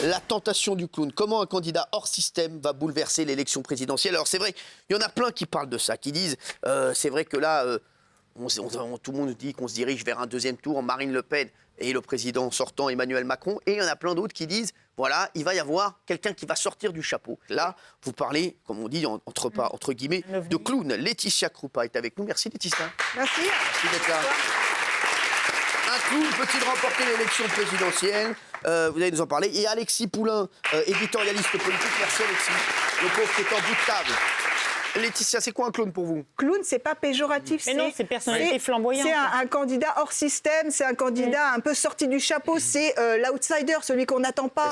La tentation du clown. Comment un candidat hors système va bouleverser l'élection présidentielle? Alors c'est vrai, il y en a plein qui parlent de ça, qui disent c'est vrai que là, tout le monde dit qu'on se dirige vers un deuxième tour, Marine Le Pen et le président sortant Emmanuel Macron. Et il y en a plein d'autres qui disent voilà, il va y avoir quelqu'un qui va sortir du chapeau. Là, vous parlez, comme on dit entre guillemets, de clown. Laetitia Krupa est avec nous. Merci Laetitia. Merci. Merci d'être là. Un clown peut-il remporter l'élection présidentielle? Vous allez nous en parler. Et Alexis Poulain, éditorialiste politique. Merci Alexis. Le pauvre qui est en bout de table. Laetitia, c'est quoi un clown pour vous? Clown, c'est pas péjoratif. Mais non, c'est personnalité flamboyante. C'est un candidat hors système, c'est un candidat un peu sorti du chapeau, c'est l'outsider, celui qu'on n'attend pas.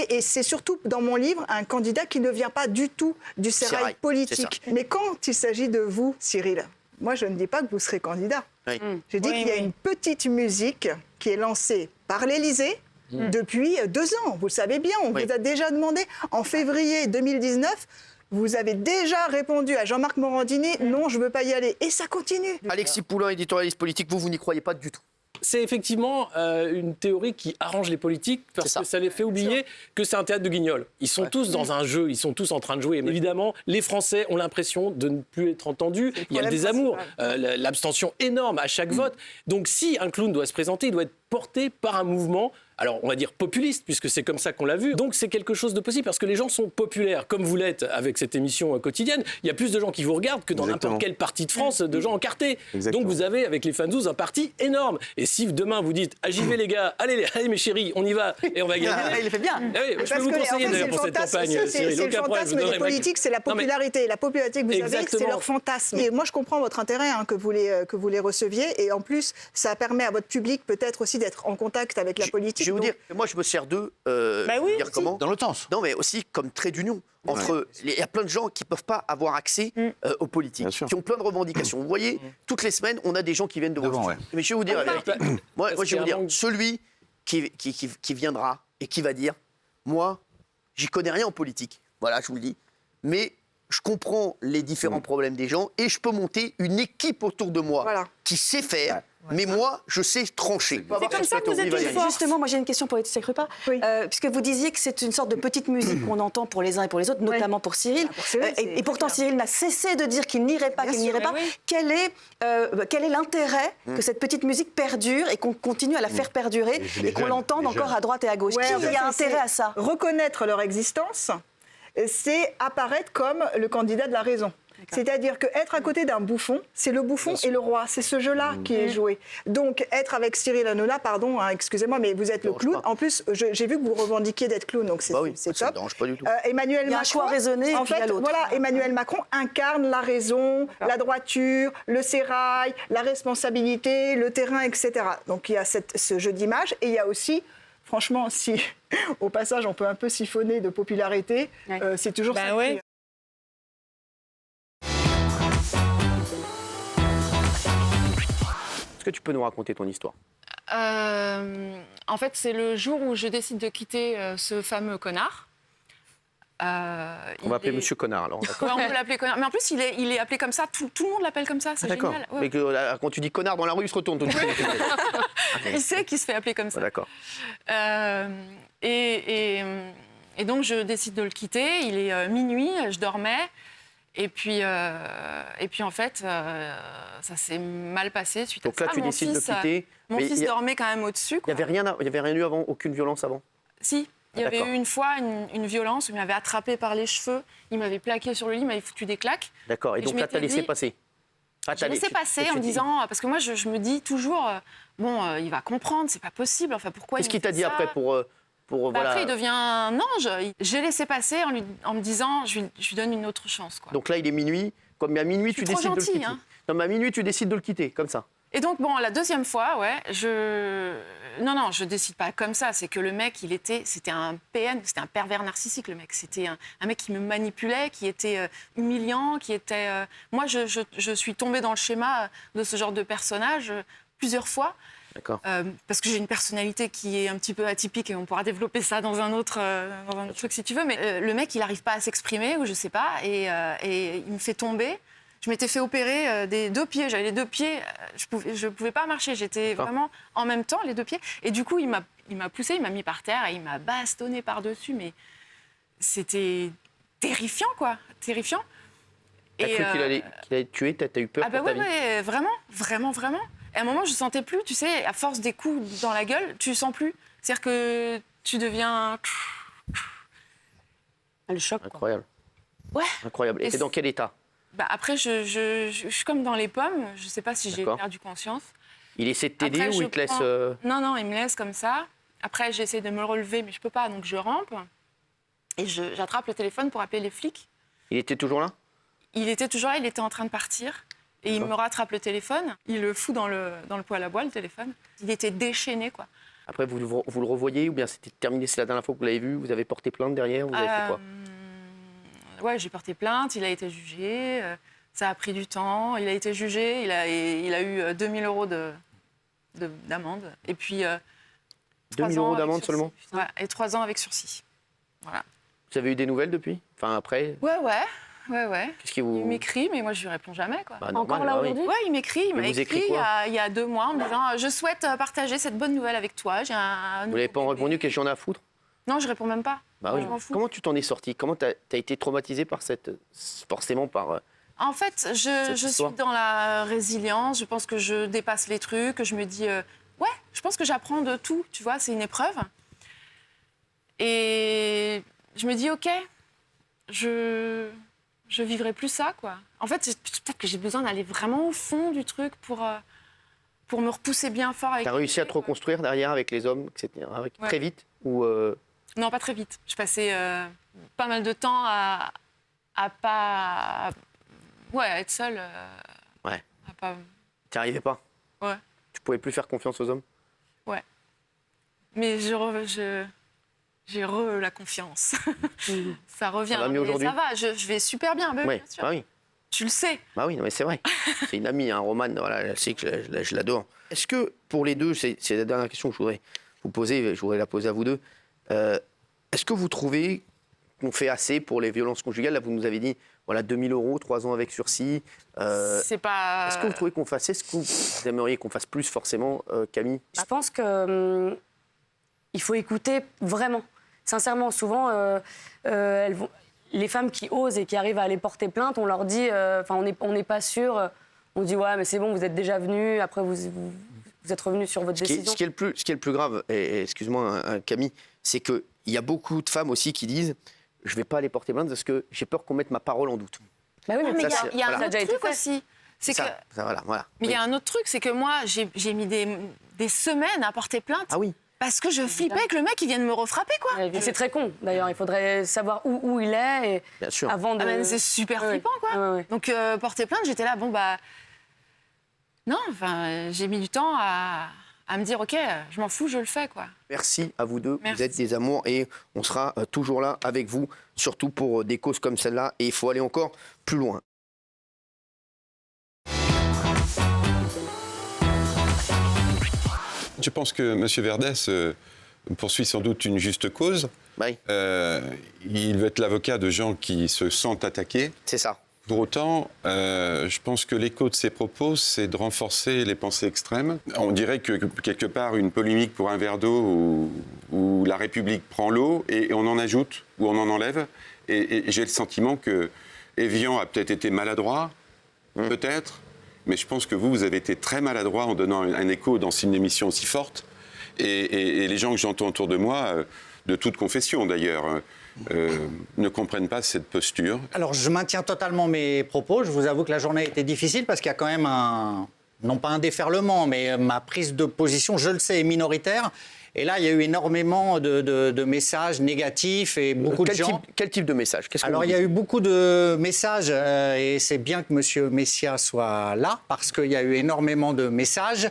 Et c'est surtout, dans mon livre, un candidat qui ne vient pas du tout du sérail politique. Mais quand il s'agit de vous, Cyril, moi je ne dis pas que vous serez candidat. Oui. Je dis qu'il y a une petite musique qui est lancée par l'Élysée depuis 2 ans. Vous le savez bien, on vous a déjà demandé en février 2019. Vous avez déjà répondu à Jean-Marc Morandini, non, je ne veux pas y aller. Et ça continue. Alexis Poulain, éditorialiste politique, vous n'y croyez pas du tout? C'est effectivement une théorie qui arrange les politiques parce que ça les fait oublier que c'est un théâtre de guignols. Ils sont tous dans un jeu, ils sont tous en train de jouer. Mais évidemment, les Français ont l'impression de ne plus être entendus. Il y a le désamour, l'abstention énorme à chaque vote. Donc si un clown doit se présenter, il doit être porté par un mouvement, alors on va dire populiste, puisque c'est comme ça qu'on l'a vu. Donc c'est quelque chose de possible, parce que les gens sont populaires, comme vous l'êtes avec cette émission quotidienne. Il y a plus de gens qui vous regardent que dans n'importe quel parti de France, de gens encartés. Donc vous avez, avec les Fanzous, un parti énorme. Et si demain vous dites, ah, j'y vais les gars, allez mes chéris, on y va, et on va gagner. Il le fait bien. Je peux vous conseiller d'ailleurs pour cette campagne. C'est le fantasme des politiques, c'est la popularité. La popularité que vous avez, c'est leur fantasme. Et moi je comprends votre intérêt, que vous les receviez. Et en plus, ça permet à votre public peut-être aussi d'être en contact avec la politique. Je vais vous dire, moi je me sers d'eux, dire comment? Dans l'autre sens. Non, mais aussi comme trait d'union. Il y a plein de gens qui ne peuvent pas avoir accès aux politiques, qui ont plein de revendications. Vous voyez, toutes les semaines, on a des gens qui viennent devant. Mais je vais vous dire, moi je vais vous dire, celui qui viendra et qui va dire, moi, j'y connais rien en politique. Voilà, je vous le dis. Mais je comprends les différents problèmes des gens et je peux monter une équipe autour de moi qui sait faire. Mais moi, je sais trancher. C'est comme ça que vous êtes une force. Justement, moi j'ai une question pour Laetitia Krupa. Puisque vous disiez que c'est une sorte de petite musique qu'on entend pour les uns et pour les autres, notamment pour Cyril. Et pourtant, Cyril n'a cessé de dire qu'il n'irait pas, qu'il n'irait pas. Quel est l'intérêt que cette petite musique perdure et qu'on continue à la faire perdurer et qu'on l'entende encore à droite et à gauche? Qui a intérêt à ça? Reconnaître leur existence, c'est apparaître comme le candidat de la raison. C'est-à-dire qu'être à côté d'un bouffon, c'est le bouffon et le roi. C'est ce jeu-là qui est joué. Donc, être avec Cyril Hanouna, pardon, excusez-moi, mais vous êtes le clown. En plus, j'ai vu que vous revendiquiez d'être clown, donc c'est top. Ça ne dérange pas du tout. Emmanuel il y a Macron, un choix raisonné. En fait, voilà, Emmanuel Macron incarne la raison, la droiture, le sérail, la responsabilité, le terrain, etc. Donc, il y a ce jeu d'image et il y a aussi... Franchement, si au passage on peut un peu siphonner de popularité, c'est toujours ça. Est-ce que tu peux nous raconter ton histoire? En fait, c'est le jour où je décide de quitter ce fameux connard. On va appeler Monsieur Connard, alors. Ouais, on peut l'appeler Connard. Mais en plus, il est appelé comme ça. Tout le monde l'appelle comme ça. C'est génial. Ouais. Mais quand tu dis connard dans la rue, il se retourne tout de suite. Il sait qu'il se fait appeler comme ça. D'accord. Et donc, je décide de le quitter. Il est minuit, je dormais. Et puis en fait, ça s'est mal passé suite à ça. Donc là, tu décides de quitter. Mon fils dormait quand même au-dessus. Il n'y avait rien eu avant, aucune violence avant? Si. Il y avait eu une fois une violence où il m'avait attrapé par les cheveux, il m'avait plaqué sur le lit, il m'avait foutu des claques. D'accord, et donc là, tu as laissé passer? J'ai laissé passer en me disant, parce que moi je me dis toujours, il va comprendre, c'est pas possible, enfin pourquoi Qu'est-ce qu'il t'a dit après pour voilà... Après, il devient un ange. J'ai laissé passer en me disant, je lui donne une autre chance. Quoi. Donc là, il est minuit, comme à minuit, tu décides de le quitter. Hein. Non, mais à minuit, tu décides de le quitter, comme ça. Et donc, la deuxième fois, Non, je décide pas comme ça. C'est que le mec, c'était un PN, c'était un pervers narcissique, le mec. C'était un mec qui me manipulait, qui était humiliant, qui était... Moi, je suis tombée dans le schéma de ce genre de personnage plusieurs fois. D'accord. Parce que j'ai une personnalité qui est un petit peu atypique et on pourra développer ça dans un autre truc si tu veux. Mais le mec, il n'arrive pas à s'exprimer ou je sais pas. Et il me fait tomber. Je m'étais fait opérer des 2 pieds. J'avais les 2 pieds. Je pouvais pas marcher. J'étais vraiment en même temps les 2 pieds. Et du coup, il m'a poussé, il m'a mis par terre et il m'a bastonné par-dessus. Mais c'était terrifiant, quoi. Terrifiant. T'as cru qu'il allait te tuer? T'as eu peur pour ta vie? Ouais, vraiment. Et à un moment, je sentais plus, tu sais, à force des coups dans la gueule, tu sens plus. C'est-à-dire que tu deviens... Le choc, Incroyable. Ouais. Incroyable. Et t'es dans quel état? Après, je suis comme dans les pommes. Je sais pas si j'ai perdu conscience. Il essaie de t'aider ou il te laisse... Non, il me laisse comme ça. Après, j'essaie de me relever, mais je peux pas, donc je rampe. Et j'attrape le téléphone pour appeler les flics. Il était toujours là? Il était toujours là, il était en train de partir. Et il me rattrape le téléphone. Il le fout dans le poêle à bois, le téléphone. Il était déchaîné, quoi. Après, vous le revoyez ou bien c'était terminé, c'est la dernière fois que vous l'avez vu? Vous avez porté plainte derrière? Vous avez fait quoi? Ouais, j'ai porté plainte, il a été jugé. Ça a pris du temps. Il a été jugé, il a eu 2 000 € d'amende. Et puis... 2 000 € d'amende seulement? Ouais, et 3 ans avec sursis. Voilà. Vous avez eu des nouvelles depuis? Enfin, après? Ouais. Qu'est-ce qui vous... Il m'écrit, mais moi je lui réponds jamais, quoi. Normal, encore là aujourd'hui? Ouais, il m'écrit. Il m'a écrit il y a 2 mois en me disant je souhaite partager cette bonne nouvelle avec toi. J'ai Vous n'avez pas répondu? Qu'est-ce que j'en ai à foutre? Non, je réponds même pas. Oui. Je m'en fous. Comment tu t'en es sorti? Comment t'as été traumatisée par forcément par... En fait, je suis dans la résilience. Je pense que je dépasse les trucs. Que je me dis je pense que j'apprends de tout. Tu vois, c'est une épreuve. Et je me dis ok, je vivrai plus ça, quoi. En fait, peut-être que j'ai besoin d'aller vraiment au fond du truc pour me repousser bien fort. T'as réussi à te reconstruire derrière avec les hommes, etc. Très vite ou Non, pas très vite. Je passais pas mal de temps à pas... à être seule. Ouais. Pas... T'y arrivais pas? Ouais. Tu pouvais plus faire confiance aux hommes? Ouais. Mais j'ai la confiance. Ça revient. Ça va mieux aujourd'hui? Ça va, je vais super bien, bien sûr. Bah oui. Tu le sais. Bah oui, non, mais c'est vrai. C'est une amie, Romane, voilà, elle sait que je l'adore. Est-ce que pour les deux, c'est la dernière question que je voudrais vous poser, je voudrais la poser à vous deux, est-ce que vous trouvez qu'on fait assez pour les violences conjugales? Là, vous nous avez dit, voilà, 2 000 €, 3 ans avec sursis. C'est pas... Est-ce que vous trouvez qu'on fasse, est-ce que vous aimeriez qu'on fasse plus forcément, Camille? Je pense que il faut écouter vraiment. Sincèrement, souvent, les femmes qui osent et qui arrivent à aller porter plainte, on leur dit, on n'est pas sûr. On dit ouais, mais c'est bon, vous êtes déjà venus. Après, vous êtes revenus sur votre décision. Ce qui est le plus grave, et excuse-moi, Camille, c'est qu'il y a beaucoup de femmes aussi qui disent, je vais pas aller porter plainte parce que j'ai peur qu'on mette ma parole en doute. Bah oui, mais il y a un autre truc aussi. C'est que... voilà. Mais il y a un autre truc, c'est que moi, j'ai mis des semaines à porter plainte. Ah oui. Parce que je flippais que le mec, il vienne me refrapper, quoi. Et c'est très con, d'ailleurs. Il faudrait savoir où il est et bien sûr. avant de... mais c'est super flippant, quoi. Ouais. Donc, porter plainte, j'étais là, non, j'ai mis du temps à me dire, OK, je m'en fous, je le fais, quoi. Merci à vous deux. Merci. Vous êtes des amours et on sera toujours là avec vous, surtout pour des causes comme celle-là. Et il faut aller encore plus loin. Je pense que M. Verdès poursuit sans doute une juste cause. Oui. Il veut être l'avocat de gens qui se sentent attaqués. C'est ça. Pour autant, je pense que l'écho de ses propos, c'est de renforcer les pensées extrêmes. On dirait que quelque part, une polémique pour un verre d'eau où la République prend l'eau et on en ajoute ou on en enlève. Et j'ai le sentiment que Evian a peut-être été maladroit, peut-être, mais je pense que vous avez été très maladroit en donnant un écho dans une émission aussi forte. Et les gens que j'entends autour de moi, de toute confession d'ailleurs, ne comprennent pas cette posture. Alors, je maintiens totalement mes propos. Je vous avoue que la journée a été difficile parce qu'il y a quand même non pas un déferlement, mais ma prise de position, je le sais, est minoritaire. Et là, il y a eu énormément de messages négatifs et beaucoup de gens... Quel type de message? Alors, il y a eu beaucoup de messages et c'est bien que M. Messia soit là parce qu'il y a eu énormément de messages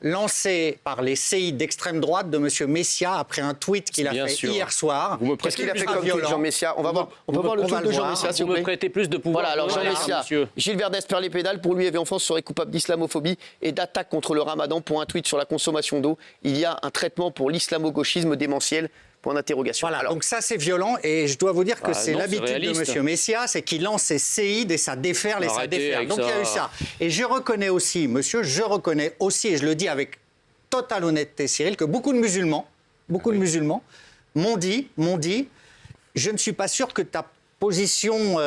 lancé par les CI d'extrême droite de M. Messia après un tweet qu'il a fait hier soir. Qu'est-ce qu'il a fait comme tweet, Jean Messia? On peut voir le tweet de Jean Messia, s'il vous plaît. Vous me prêtez plus de pouvoir. Voilà, alors Jean Messia, Gilles Verdès perd les pédales. Pour lui, Evian France serait coupable d'islamophobie et d'attaque contre le ramadan pour un tweet sur la consommation d'eau. Il y a un traitement pour l'islamo-gauchisme démentiel. Point d'interrogation. Voilà, donc ça c'est violent et je dois vous dire que c'est l'habitude de M. Messia, c'est qu'il lance ses séides et ça déferle et ça déferle. Donc il y a eu ça. Et je reconnais aussi, monsieur, et je le dis avec totale honnêteté, Cyril, que beaucoup de musulmans beaucoup de musulmans, m'ont dit, je ne suis pas sûr que ta position,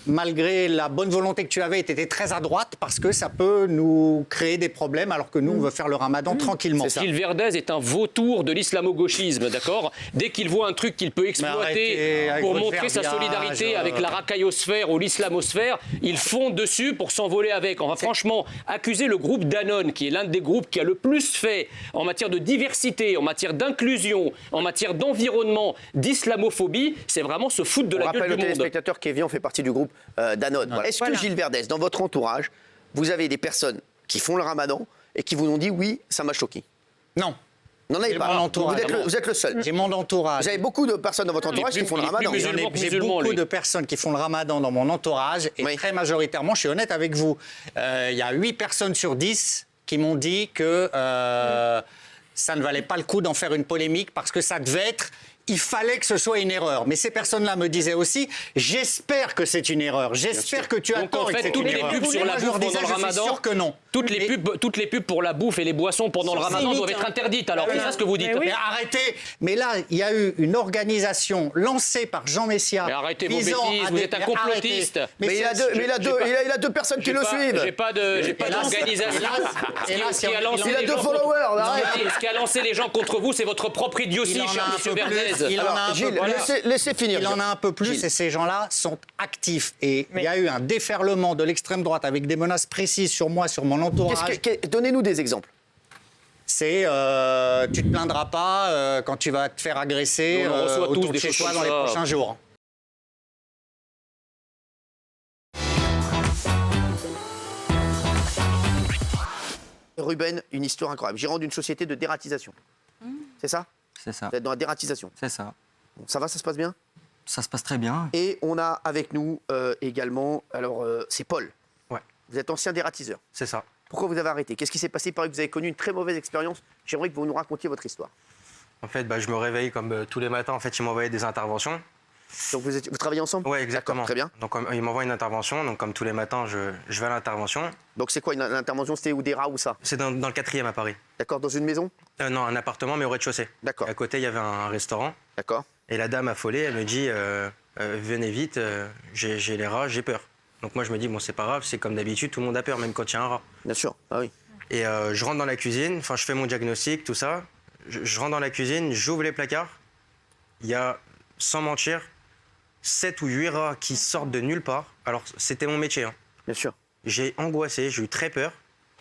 malgré la bonne volonté que tu avais, était très à droite parce que ça peut nous créer des problèmes alors que nous, on veut faire le ramadan tranquillement. Gilles Verdez est un vautour de l'islamo-gauchisme, d'accord ? Dès qu'il voit un truc qu'il peut exploiter pour montrer sa solidarité avec la racaillosphère ou l'islamosphère, il fonde dessus pour s'envoler avec. On va franchement accuser le groupe Danone, qui est l'un des groupes qui a le plus fait en matière de diversité, en matière d'inclusion, en matière d'environnement, d'islamophobie, c'est vraiment se foutre de la gueule. Le téléspectateur Kevin fait partie du groupe Danone. Ouais. Est-ce que Gilles Verdez, dans votre entourage, vous avez des personnes qui font le ramadan et qui vous ont dit oui, ça m'a choqué? Non. N'en avez pas. Vous êtes le seul. J'ai mon entourage. Vous avez beaucoup de personnes dans votre entourage qui font le ramadan. J'ai beaucoup de personnes qui font le ramadan dans mon entourage et très majoritairement, je suis honnête avec vous, il y a 8 personnes sur 10 qui m'ont dit que ça ne valait pas le coup d'en faire une polémique parce que ça devait être... Il fallait que ce soit une erreur. Mais ces personnes-là me disaient aussi, j'espère que c'est une erreur. J'espère que tu as tort. Donc en fait, toutes les pubs sur la bouffe pendant le ramadan, sûr que non. Toutes les pubs pour la bouffe et les boissons pendant le ramadan doivent être interdites. Alors c'est ça ce que vous dites. Mais arrêtez. Mais là, il y a eu une organisation lancée par Jean Messia. Mais arrêtez vos bêtises, vous êtes un complotiste. Mais il a deux personnes qui le suivent. J'ai pas d'organisation. Il a 2 followers. Ce qui a lancé les gens contre vous, c'est votre propre idiotie, cher monsieur Verdez. Laissez finir. Il en a un peu plus et ces gens-là sont actifs. Et il y a eu un déferlement de l'extrême droite avec des menaces précises sur moi, sur mon entourage. Donnez-nous des exemples. C'est tu te plaindras pas quand tu vas te faire agresser autour de chez toi dans les prochains jours. Ruben, une histoire incroyable. Gérant d'une société de dératisation. C'est ça? C'est ça. Vous êtes dans la dératisation. C'est ça. Bon, ça va, ça se passe bien? Ça se passe très bien. Et on a avec nous également, alors c'est Paul. Ouais. Vous êtes ancien dératiseur. C'est ça. Pourquoi vous avez arrêté? Qu'est-ce qui s'est passé? Il paraît que vous avez connu une très mauvaise expérience. J'aimerais que vous nous racontiez votre histoire. En fait, je me réveille comme tous les matins. En fait, ils m'envoyaient des interventions. Donc vous travaillez ensemble? Oui, exactement. Très bien. Donc ils m'envoient une intervention. Donc comme tous les matins, je vais à l'intervention. Donc c'est quoi l'intervention? C'était où, des rats ou ça? C'est dans le 4e à Paris. D'accord, dans une maison? Non, un appartement, mais au rez-de-chaussée. D'accord. À côté, il y avait un restaurant. D'accord. Et la dame affolée, elle me dit venez vite, j'ai les rats, j'ai peur. Donc moi, je me dis bon, c'est pas grave, c'est comme d'habitude, tout le monde a peur, même quand il y a un rat. Bien sûr, ah oui. Et je rentre dans la cuisine, enfin, je fais mon diagnostic, tout ça. Je rentre dans la cuisine, j'ouvre les placards. Il y a, sans mentir, 7 ou 8 rats qui sortent de nulle part. Alors, c'était mon métier. Hein. Bien sûr. J'ai angoissé, j'ai eu très peur.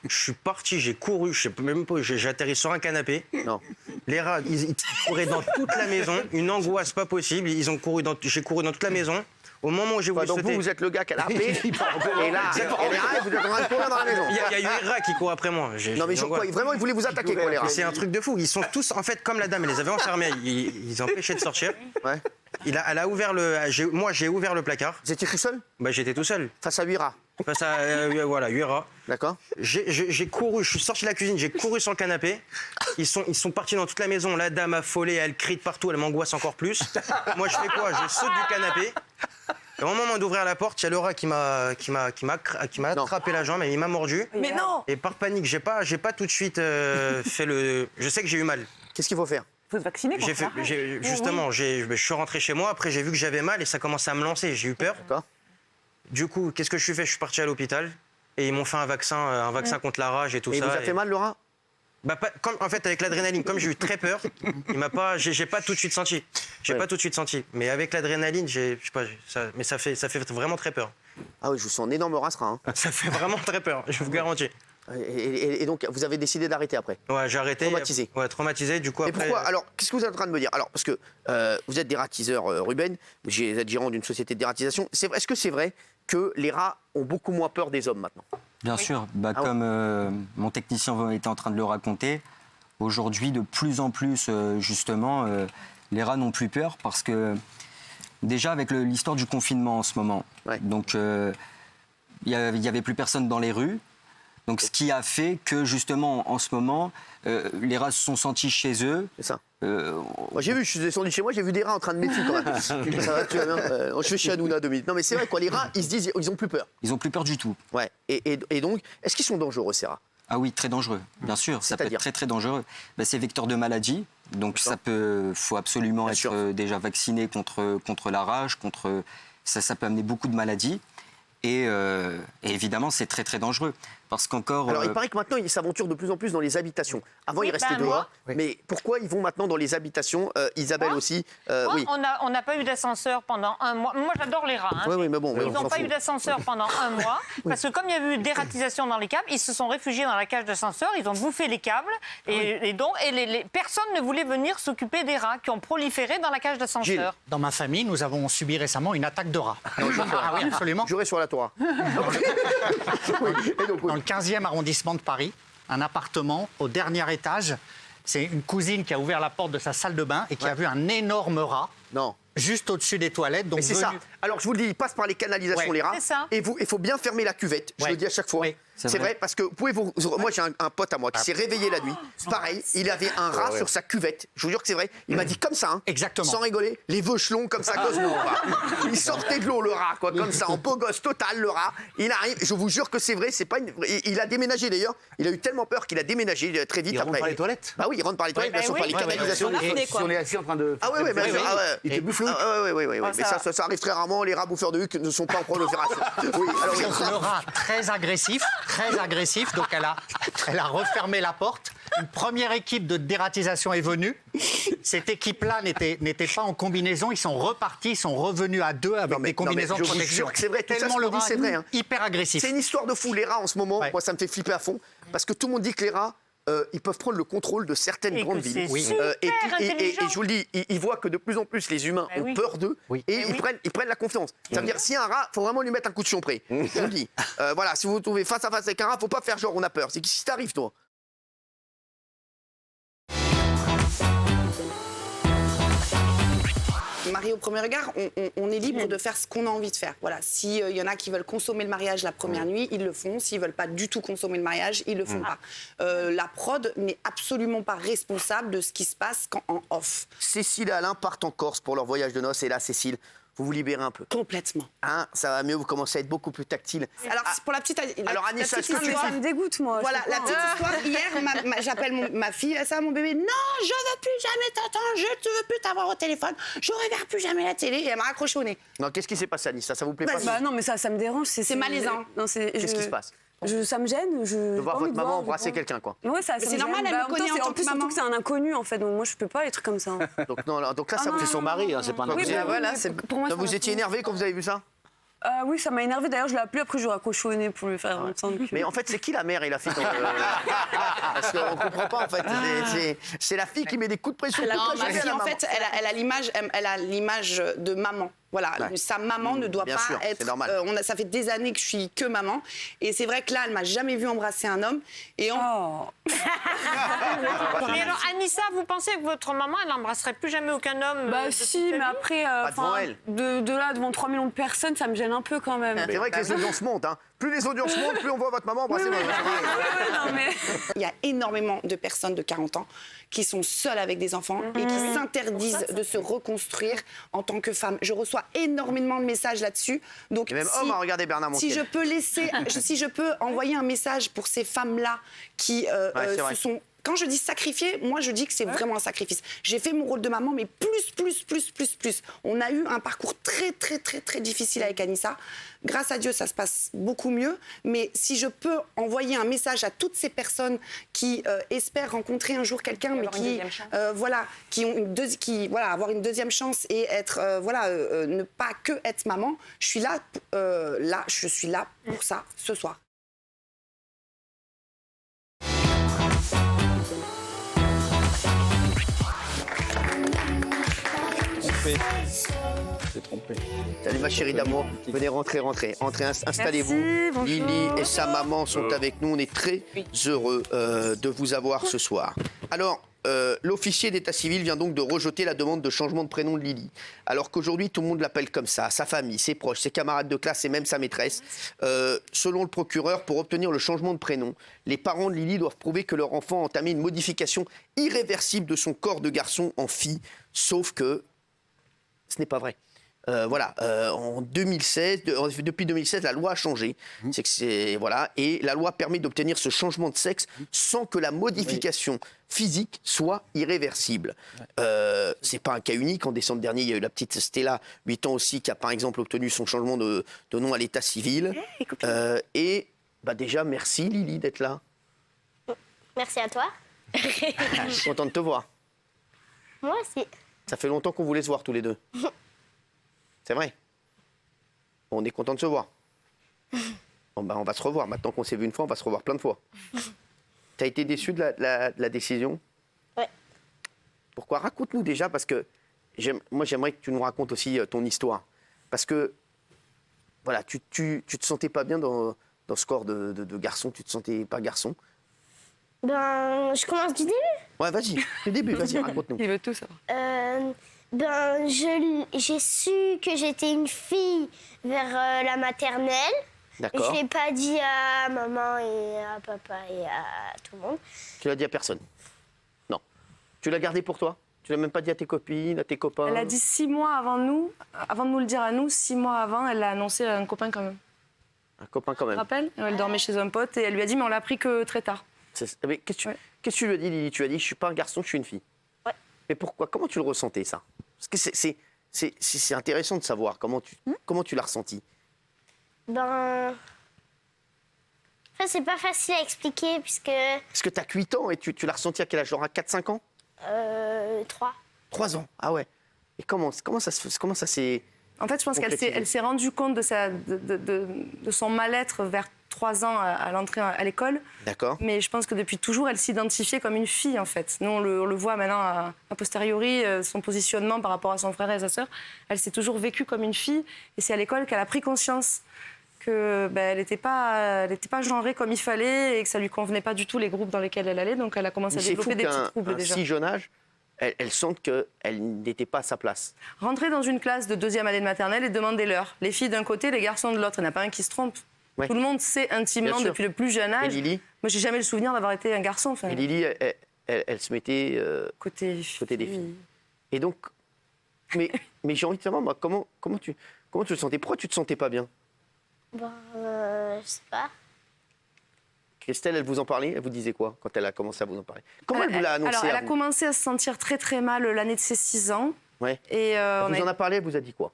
Je suis parti, j'ai couru, je sais même pas, j'ai atterri sur un canapé. Non. Les rats, ils couraient dans toute la maison, une angoisse pas possible. J'ai couru dans toute la maison. Au moment où j'ai voulu sauter... Donc vous êtes le gars qui a la paix, et là, les rats, vous êtes en train de courir dans la maison. Il y a eu des rats qui courent après moi. Non mais vraiment, ils voulaient vous attaquer, quoi, les rats. C'est un truc de fou. Ils sont tous, en fait, comme la dame, elle les avait enfermés, ils empêchaient de sortir. Ouais. Elle a ouvert moi, j'ai ouvert le placard. Vous étiez tout seul? J'étais tout seul. Face à 8 rats? Face à, voilà, 8 rats. D'accord. J'ai couru, je suis sorti de la cuisine, j'ai couru sur le canapé. Ils sont partis dans toute la maison. La dame affolée, elle crie de partout, elle m'angoisse encore plus. Moi, je fais quoi? Je saute du canapé. Et au moment d'ouvrir la porte, il y a le rat qui m'a attrapé la jambe et il m'a mordu. Mais non! Et par panique, j'ai pas tout de suite fait le... Je sais que j'ai eu mal. Qu'est-ce qu'il faut faire? Il faut se vacciner. Justement, je suis rentré chez moi, après j'ai vu que j'avais mal et ça commençait à me lancer, j'ai eu peur. D'accord. Du coup, qu'est-ce que je suis fait? Je suis parti à l'hôpital et ils m'ont fait un vaccin contre la rage et tout ça. Et il vous a fait mal, le rat? En fait, avec l'adrénaline, comme j'ai eu très peur, j'ai pas tout de suite senti. Pas tout de suite senti. Mais avec l'adrénaline, mais ça fait vraiment très peur. Ah oui, je vous sens un énorme rat-rat. Hein. Ça fait vraiment très peur, je vous garantis. Et donc, vous avez décidé d'arrêter après? Ouais, j'ai arrêté. Traumatisé? Ouais, traumatisé, du coup, et après... pourquoi? Alors, qu'est-ce que vous êtes en train de me dire? Alors, parce que vous êtes dératiseur, Ruben, vous êtes gérant d'une société de dératisation. Est-ce que c'est vrai que les rats ont beaucoup moins peur des hommes maintenant? Bien sûr, comme mon technicien était en train de le raconter, aujourd'hui, de plus en plus, justement, les rats n'ont plus peur parce que, déjà, avec l'histoire du confinement en ce moment, donc il n'y avait plus personne dans les rues. Donc, ce qui a fait que, justement, en ce moment, les rats se sont sentis chez eux. C'est ça. Moi, j'ai vu, je suis descendu chez moi, j'ai vu des rats en train de m'étudier quand même. Ça va, tu vas bien? Je fais chez Hanouna 2 minutes. Non, mais c'est vrai, quoi, les rats, ils se disent, ils ont plus peur. Ils n'ont plus peur du tout. Ouais. Et donc, est-ce qu'ils sont dangereux, ces rats? Ah oui, très dangereux, bien sûr. Ça peut être très, très dangereux. C'est vecteur de maladies. Donc faut absolument être déjà vacciné contre la rage, ça peut amener beaucoup de maladies. Et évidemment, c'est très très dangereux. Parce qu'encore. Alors, il paraît que maintenant, ils s'aventurent de plus en plus dans les habitations. Avant, ils restaient dehors. Mais pourquoi ils vont maintenant dans les habitations? Isabelle aussi. Oui. On n'a pas eu d'ascenseur pendant 1 mois. Moi, j'adore les rats. Hein. Oui, mais bon, ils n'ont pas eu d'ascenseur pendant 1 mois. Parce que comme il y a eu dératisation dans les câbles, ils se sont réfugiés dans la cage d'ascenseur. Ils ont bouffé les câbles. Et personne ne voulait venir s'occuper des rats qui ont proliféré dans la cage d'ascenseur. Dans ma famille, nous avons subi récemment une attaque de rats. Ah oui, absolument. Jurez sur la Torah. Dans le 15e arrondissement de Paris, un appartement au dernier étage. C'est une cousine qui a ouvert la porte de sa salle de bain et qui a vu un énorme rat. Non. Juste au-dessus des toilettes. Donc mais c'est ça. Alors je vous le dis, ils passent par les canalisations, les rats. Et il faut bien fermer la cuvette. Je le dis à chaque fois. Oui. C'est vrai parce que moi j'ai un pote à moi qui s'est réveillé la nuit. C'est pareil, il avait un rat sur sa cuvette. Je vous jure que c'est vrai. Il m'a dit comme ça, hein, exactement. Sans rigoler, les veuchelons comme ça, Cosmo. Il sortait de l'eau le rat, quoi, comme ça, en beau gosse total le rat. Il arrive. Je vous jure que c'est vrai. C'est pas il a déménagé d'ailleurs. Il a eu tellement peur qu'il a déménagé très vite. Il rentre par les toilettes. Bah oui, il rentre par les toilettes, bien sûr, par les canalisations. Si on est assis en train de. Ah ouais, il était bufflou. Oui. Mais ça arrive très rarement. Les rats bouffeurs de huc ne sont pas en prolifération. Oui, alors le rat très agressif. Donc elle a refermé la porte. Une première équipe de dératisation est venue. Cette équipe-là n'était pas en combinaison. Ils sont repartis, ils sont revenus à 2 avec des combinaisons de protection. Je vous jure que c'est vrai. Tellement le rat c'est vrai. Hein. Hyper agressif. C'est une histoire de fou. Les rats en ce moment, moi ça me fait flipper à fond parce que tout le monde dit que les rats. Ils peuvent prendre le contrôle de certaines grandes villes. Et je vous le dis, ils voient que de plus en plus les humains ont peur d'eux et ils prennent la confiance. Ça veut dire s'il y a un rat, il faut vraiment lui mettre un coup de chionpré. Je vous le dis. Voilà, si vous vous trouvez face à face avec un rat, il ne faut pas faire genre on a peur. C'est si t'arrives toi. Marié au premier regard, on est libre de faire ce qu'on a envie de faire. Voilà, s'il y en a qui veulent consommer le mariage la première nuit, ils le font. S'ils ne veulent pas du tout consommer le mariage, ils ne le font pas. La prod n'est absolument pas responsable de ce qui se passe en off. Cécile et Alain partent en Corse pour leur voyage de noces. Et là, Cécile, vous vous libérez un peu. Complètement. Hein, ça va mieux, vous commencez à être beaucoup plus tactile. Alors, pour la petite... Alors, Anissa, est-ce que tu ça me dégoûte, moi. Voilà, la petite histoire. Hier, j'appelle ma fille, ça, mon bébé. Non, je veux plus jamais t'entendre, je ne veux plus t'avoir au téléphone, je regarde plus jamais la télé. Et elle m'a raccroché au nez. Non, qu'est-ce qui s'est passé, Anissa? Ça vous plaît pas? Non, mais ça me dérange. C'est malaisant. Qu'est-ce qui se passe? Ça me gêne. De voir votre maman embrasser quelqu'un, quoi. Ouais, c'est normal, elle me connaît en tant que maman. Surtout que c'est un inconnu, en fait. Donc moi, je peux pas les trucs comme ça. Donc là, ça c'est son mari, c'est pas un inconnu. Voilà, pour moi. Vous étiez énervé quand vous avez vu ça? Oui, ça m'a énervé. D'ailleurs, je l'ai appelé après, je lui ai raccroché au nez pour lui faire entendre. Mais en fait, c'est qui la mère et la fille? Parce qu'on comprend pas, en fait. C'est la fille qui met des coups de pression. Non, ma fille, en fait, elle a l'image de maman. Voilà, sa maman ne doit pas être... ça fait des années que je suis que maman. Et c'est vrai que là, elle m'a jamais vu embrasser un homme. Et Mais alors, Anissa, vous pensez que votre maman, elle n'embrasserait plus jamais aucun homme? Bah si, mais après, de là, devant 3 millions de personnes, ça me gêne un peu quand même. C'est vrai que les audiences montent. Hein. Plus les audiences montent, plus on voit votre maman embrasser votre maman. Il y a énormément de personnes de 40 ans qui sont seules avec des enfants et qui s'interdisent de se reconstruire en tant que femme. Je reçois énormément de messages là-dessus. Donc, et même homme à regarder Bernard Montiel. Si je peux envoyer un message pour ces femmes-là qui se sont... Quand je dis sacrifier, moi je dis que c'est vraiment un sacrifice. J'ai fait mon rôle de maman, mais plus. On a eu un parcours très difficile avec Anissa. Grâce à Dieu, ça se passe beaucoup mieux. Mais si je peux envoyer un message à toutes ces personnes qui espèrent rencontrer un jour quelqu'un, mais qui ont avoir une deuxième chance et être ne pas que être maman, je suis là pour ça ce soir. Trompé. Salut ma chérie d'amour, venez rentrer, installez-vous. Lily et sa maman sont avec nous, on est très heureux de vous avoir ce soir. Alors, l'officier d'état civil vient donc de rejeter la demande de changement de prénom de Lily. Alors qu'aujourd'hui, tout le monde l'appelle comme ça, sa famille, ses proches, ses camarades de classe et même sa maîtresse. Selon le procureur, pour obtenir le changement de prénom, les parents de Lily doivent prouver que leur enfant a entamé une modification irréversible de son corps de garçon en fille. Sauf que ce n'est pas vrai. En 2016, depuis 2016, la loi a changé. Et la loi permet d'obtenir ce changement de sexe sans que la modification physique soit irréversible. C'est pas un cas unique. En décembre dernier, il y a eu la petite Stella, 8 ans aussi, qui a par exemple obtenu son changement de nom à l'état civil. Déjà, merci Lily d'être là. Merci à toi. Je suis content de te voir. Moi aussi. Ça fait longtemps qu'on voulait se voir tous les deux. C'est vrai. On est content de se voir. On va se revoir. Maintenant qu'on s'est vu une fois, on va se revoir plein de fois. T'as été déçu de la décision? Ouais. Pourquoi? Raconte-nous déjà, parce que moi j'aimerais que tu nous racontes aussi ton histoire. Parce que, voilà, tu te sentais pas bien dans ce corps de garçon, tu te sentais pas garçon. Je commence du début. Ouais, vas-y, du début, vas-y, raconte-nous. Il veut tout savoir. J'ai su que j'étais une fille vers la maternelle. D'accord. Je l'ai pas dit à maman et à papa et à tout le monde. Tu l'as dit à personne? Non. Tu l'as gardé pour toi? Tu l'as même pas dit à tes copines, à tes copains? Elle a dit 6 mois avant de nous le dire à nous, 6 mois avant, elle l'a annoncé à un copain quand même. Un copain quand même? Tu te rappelles? Elle dormait chez un pote et elle lui a dit, mais on l'a appris que très tard. Mais qu'est-ce que tu lui as dit, Lily? Tu lui as dit, je suis pas un garçon, je suis une fille. Ouais. Mais pourquoi? Comment tu le ressentais, ça? Parce que c'est intéressant de savoir comment tu l'as ressenti. Enfin, c'est pas facile à expliquer puisque... Parce que tu as 8 ans et tu l'as ressenti à quel âge? Genre à 4-5 ans? 3. 3 ans, ah ouais. Et comment ça s'est... En fait, je pense qu'elle s'est rendue compte de son mal-être vers 3 ans à l'entrée à l'école. D'accord. Mais je pense que depuis toujours, elle s'identifiait comme une fille, en fait. Nous, on le voit maintenant a posteriori, son positionnement par rapport à son frère et sa sœur. Elle s'est toujours vécue comme une fille. Et c'est à l'école qu'elle a pris conscience qu'elle n'était pas genrée comme il fallait et que ça ne lui convenait pas du tout les groupes dans lesquels elle allait. Donc elle a commencé à développer des petits troubles déjà. Si jeune âge, elle sent qu'elle n'était pas à sa place. Rentrer dans une classe de 2e année de maternelle et demander l'heure. Les filles d'un côté, les garçons de l'autre. Il n'y en a pas un qui se trompe. Ouais. Tout le monde sait intimement depuis le plus jeune âge. Et Lily? Moi, j'ai jamais le souvenir d'avoir été un garçon. Enfin. Et Lily, elle se mettait côté des filles. Et donc, mais j'ai envie de savoir, moi, comment tu le sentais? Pourquoi tu te sentais pas bien? Je sais pas. Christelle, elle vous en parlait? Elle vous disait quoi quand elle a commencé à vous en parler? Comment elle vous l'a annoncé? Alors, elle a commencé à se sentir très très mal l'année de ses 6 ans. Ouais. Et elle vous en a parlé, elle vous a dit quoi?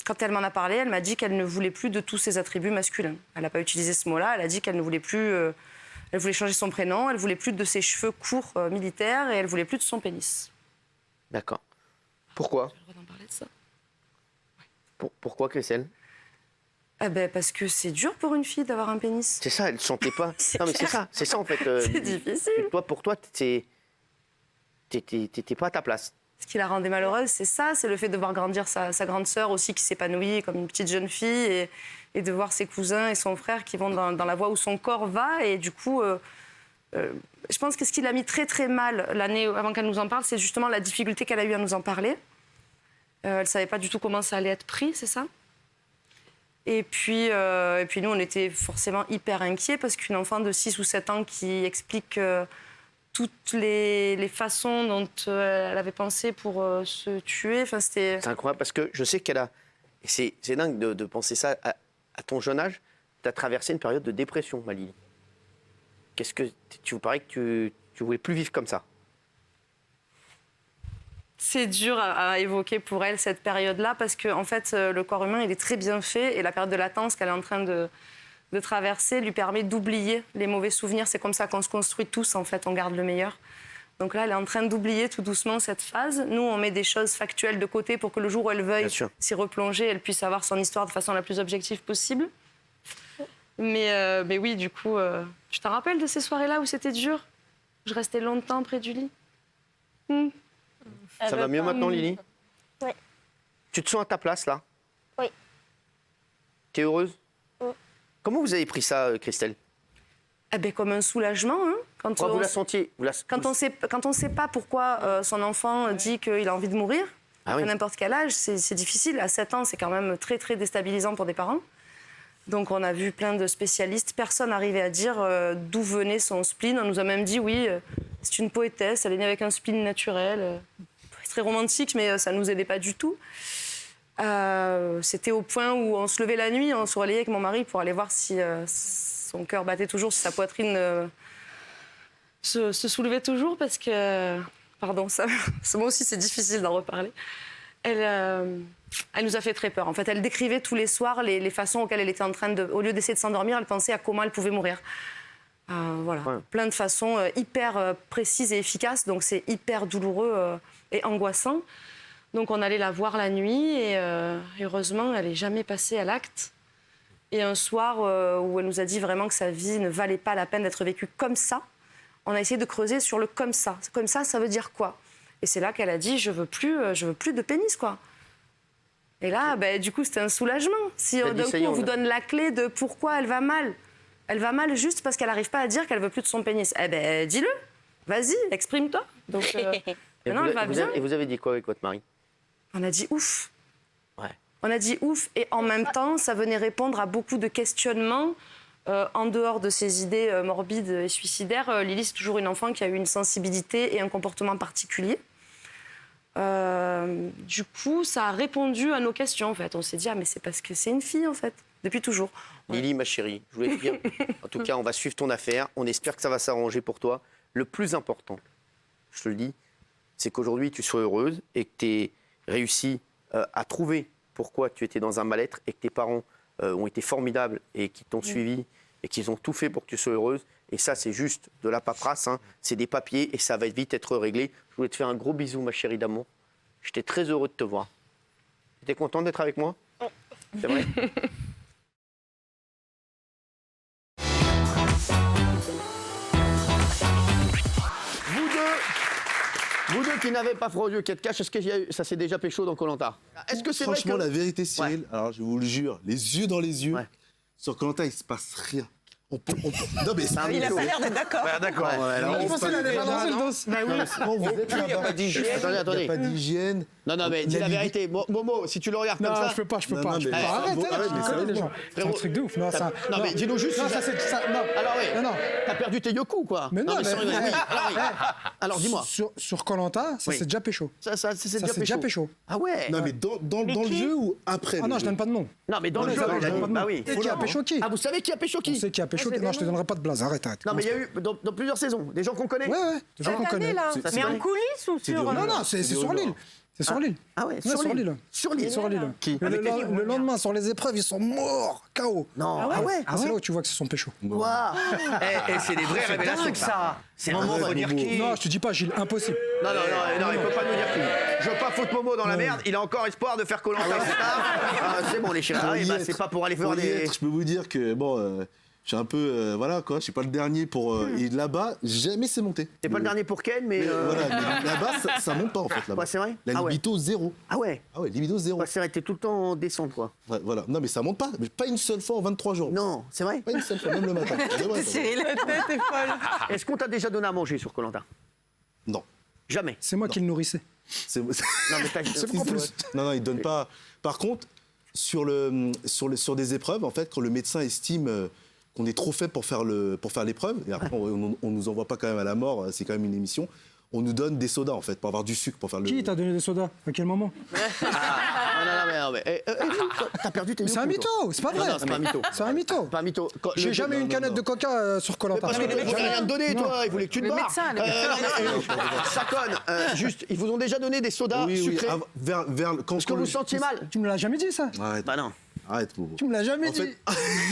Quand elle m'en a parlé, elle m'a dit qu'elle ne voulait plus de tous ses attributs masculins. Elle n'a pas utilisé ce mot-là, elle a dit qu'elle ne voulait plus... elle voulait changer son prénom, elle voulait plus de ses cheveux courts militaires et elle voulait plus de son pénis. D'accord. Pourquoi? J'ai le droit d'en parler de ça. Pourquoi, Christelle? Parce que c'est dur pour une fille d'avoir un pénis. C'est ça, elle ne sentait pas. Non, mais c'est ça en fait. C'est difficile. Pour toi, t'étais pas à ta place. Ce qui la rendait malheureuse, c'est ça, c'est le fait de voir grandir sa grande sœur aussi qui s'épanouit comme une petite jeune fille et de voir ses cousins et son frère qui vont dans la voie où son corps va. Et du coup, je pense que ce qui l'a mis très très mal l'année avant qu'elle nous en parle, c'est justement la difficulté qu'elle a eue à nous en parler. Elle ne savait pas du tout comment ça allait être pris, c'est ça? Et puis nous, on était forcément hyper inquiets parce qu'une enfant de 6 ou 7 ans qui explique toutes les façons dont elle avait pensé pour se tuer, c'était... C'est incroyable parce que je sais qu'elle a... C'est dingue de penser ça à ton jeune âge. Tu as traversé une période de dépression, Lily. Qu'est-ce que... Tu vous paraît que tu voulais plus vivre comme ça? C'est dur à évoquer pour elle, cette période-là, parce que en fait, le corps humain, il est très bien fait et la période de latence qu'elle est en train de traverser lui permet d'oublier les mauvais souvenirs. C'est comme ça qu'on se construit tous, en fait, on garde le meilleur. Donc là, elle est en train d'oublier tout doucement cette phase. Nous, on met des choses factuelles de côté pour que le jour où elle veuille s'y replonger, elle puisse avoir son histoire de façon la plus objective possible. Mais oui, du coup, tu t'en rappelles de ces soirées-là où c'était dur? Je restais longtemps près du lit. Ça va mieux maintenant, Lily? Oui. Tu te sens à ta place, là? Oui. Tu es heureuse? Oui. Comment vous avez pris ça, Christelle? Comme un soulagement. Hein, quand vous la sentiez? Quand on ne sait pas pourquoi son enfant dit qu'il a envie de mourir, à n'importe quel âge, c'est difficile. À 7 ans, c'est quand même très, très déstabilisant pour des parents. Donc on a vu plein de spécialistes. Personne n'arrivait à dire d'où venait son spleen. On nous a même dit, oui, c'est une poétesse, elle est née avec un spleen naturel. Très romantique, mais ça ne nous aidait pas du tout. C'était au point où on se levait la nuit, on se relayait avec mon mari pour aller voir si son cœur battait toujours, si sa poitrine se soulevait toujours, parce que... Pardon, ça moi aussi c'est difficile d'en reparler. Elle nous a fait très peur. En fait, elle décrivait tous les soirs les façons auxquelles elle était en train de... Au lieu d'essayer de s'endormir, elle pensait à comment elle pouvait mourir. Voilà, plein de façons hyper précises et efficaces, donc c'est hyper douloureux et angoissant. Donc on allait la voir la nuit et heureusement, elle n'est jamais passée à l'acte. Et un soir où elle nous a dit vraiment que sa vie ne valait pas la peine d'être vécue comme ça, on a essayé de creuser sur le comme ça. Comme ça veut dire quoi? Et c'est là qu'elle a dit je veux plus de pénis, quoi. Et là, du coup, c'était un soulagement. Si d'un coup on vous donne la clé de pourquoi elle va mal. Elle va mal juste parce qu'elle n'arrive pas à dire qu'elle veut plus de son pénis. Eh ben, dis-le. Vas-y, exprime-toi. Donc, maintenant, elle va bien. Et vous avez dit quoi avec votre mari? On a dit ouf. Ouais. On a dit ouf. Et en même temps, ça venait répondre à beaucoup de questionnements. En dehors de ses idées morbides et suicidaires, Lily, c'est toujours une enfant qui a eu une sensibilité et un comportement particulier. Du coup, ça a répondu à nos questions, en fait. On s'est dit, mais c'est parce que c'est une fille, en fait, depuis toujours. Lily, ma chérie, je voulais te dire, en tout cas, on va suivre ton affaire. On espère que ça va s'arranger pour toi. Le plus important, je te le dis, c'est qu'aujourd'hui, tu sois heureuse et que tu aies réussi à trouver pourquoi tu étais dans un mal-être et que tes parents ont été formidables et qui t'ont suivi et qu'ils ont tout fait pour que tu sois heureuse. Et ça, c'est juste de la paperasse, hein. C'est des papiers et ça va vite être réglé. Je voulais te faire un gros bisou, ma chérie d'amour. J'étais très heureux de te voir. Tu es contente d'être avec moi? C'est vrai? Vous deux qui n'avez pas froid aux yeux, qui êtes cash, est-ce que ça s'est déjà pécho dans Koh-Lanta? Est-ce que c'est vrai que... Franchement, la vérité, Cyril, alors je vous le jure, les yeux dans les yeux, sur Koh-Lanta, il se passe rien. Non, mais il a pas l'air d'être d'accord. Ouais, d'accord. Je pensais qu'il allait balancer le dos. Il n'y a pas d'hygiène. Attendez. Il n'y a pas d'hygiène. Non, mais dis la vérité. Momo, si tu le regardes comme ça... Non, je peux pas. Arrête, les gens. C'est un truc de ouf. Non, mais dis-nous juste... Non, ça, c'est... Alors, oui, t'as perdu tes yoku, quoi. Mais non, alors, dis-moi. Sur Koh-Lanta, ça c'est déjà pécho. Ça, c'est déjà pécho. Ah ouais? Non, mais dans le jeu ou après? Ah non, je donne pas de nom. Non, mais dans le jeu, bah oui. Qui a pécho qui? Ah, vous savez qui a pécho qui? On sait qui a pécho qui. Non, je te donnerai pas de blaze, arrête. Non, mais il y a eu dans plusieurs saisons des gens qu'on connaît. Ouais, des gens qu'on connaît. Mais en coulisses ou sur... Non, c'est sur l'île. C'est sur l'île. Ah ouais, sur l'île. Sur l'île. Qui? Le lendemain, sur les épreuves, ils sont morts, KO. Non. Ah ouais. C'est là où tu vois que ce sont pécho. Waouh. Et c'est des vraies révélations, ça. C'est un moment, faut dire qui. Non, je te dis pas, Gilles, impossible. Non, il peut pas nous dire qui. Je veux pas foutre Momo dans la merde. Il a encore espoir de faire Koh-Lanta. C'est bon, les chéris. C'est pas pour aller faire des... Je peux vous dire que, bon... Je suis un peu, voilà quoi, je suis pas le dernier pour... Et là-bas, jamais c'est monté. T'es pas le dernier pour Ken, mais... Voilà, mais là-bas, ça monte pas en fait. Là-bas. Ouais, c'est vrai. La libido, zéro. Ah ouais? Ah ouais, libido, zéro. Ouais, c'est vrai, t'es tout le temps en descente, quoi. Ouais, voilà. Non, mais ça monte pas. Mais pas une seule fois en 23 jours. Non, c'est vrai? Pas une seule fois, même le matin. Cyril, la tête est folle. Est-ce qu'on t'a déjà donné à manger sur Koh-Lanta? Non. Jamais? C'est moi qui le nourrissais. Non, mais non, il donne pas... Par contre, sur des épreuves, en fait, quand le médecin estime... qu'on est trop faible pour faire l'épreuve, et après on nous envoie pas quand même à la mort, c'est quand même une émission, on nous donne des sodas en fait, pour avoir du sucre, pour faire le... Qui t'a donné des sodas? À quel moment? Non, mais t'as perdu tes... C'est un mytho, c'est pas vrai. Non, c'est pas un mytho. C'est un mytho. Pas un mytho. J'ai jamais eu une canette de coca sur Koh-Lanta. Parce que tu voulais rien te donner, toi, il voulait que tu te barres. Ça conne. Juste, ils vous ont déjà donné des sodas sucrés? Quand que vous sentiez mal? Tu me l'as jamais dit, ça? Bah non. Arrête, Momo. Tu me l'as jamais dit.